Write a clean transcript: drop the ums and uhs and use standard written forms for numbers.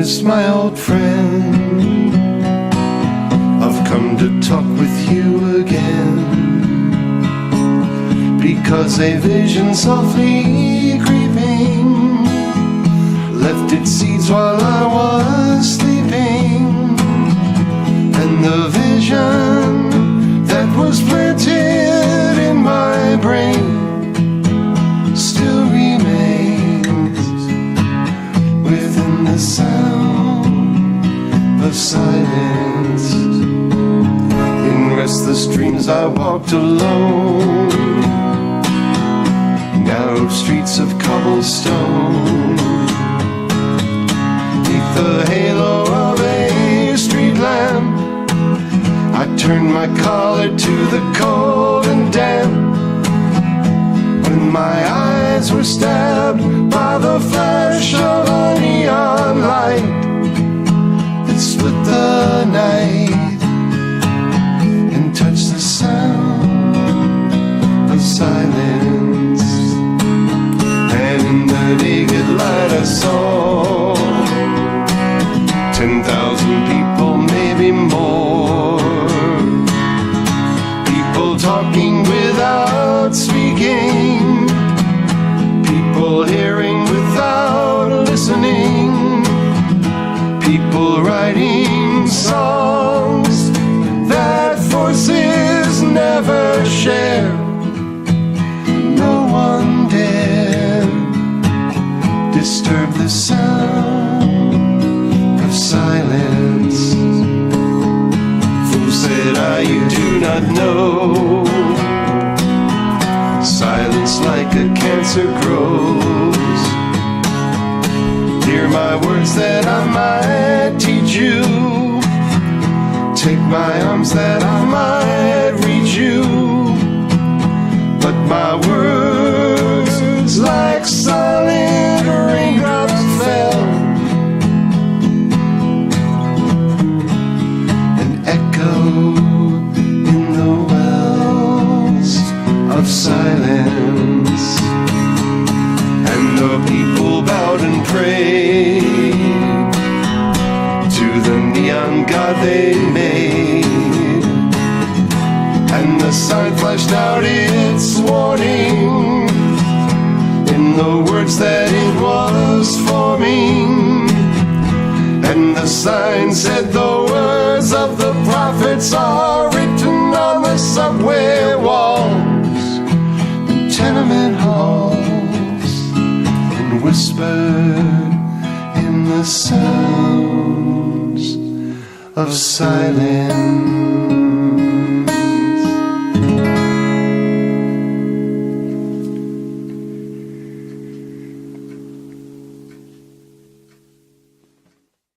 miss my old friend. I've come to talk with you again, because a vision softly creeping left its seeds while I was sleeping, and the vision that was planted in my brain still remains within the sound of silence. In restless dreams I walked alone, narrow streets of cobblestone, neath the halo of a street lamp. I turned my collar to the cold and damp, when my eyes were stabbed by the flash of a neon light that split the night and touched the sound of silence. And in the naked light I saw 10,000 people, maybe more, people talking without speaking, people hearing without listening, people writing songs that voices never share. No one dared disturb the sound of silence. Fools said I, you do not know, silence like a cancer grows. Hear my words that I might teach you, take my arms that I might reach you, but my words like silent raindrops fell and echoed in the wells of silence. And the people bowed and prayed to the neon god they made, and the sign flashed out its warning in the words that it was forming. And the sign said, the words of the prophets are written on the subway walls and tenement halls, and whispered in the sounds of silence.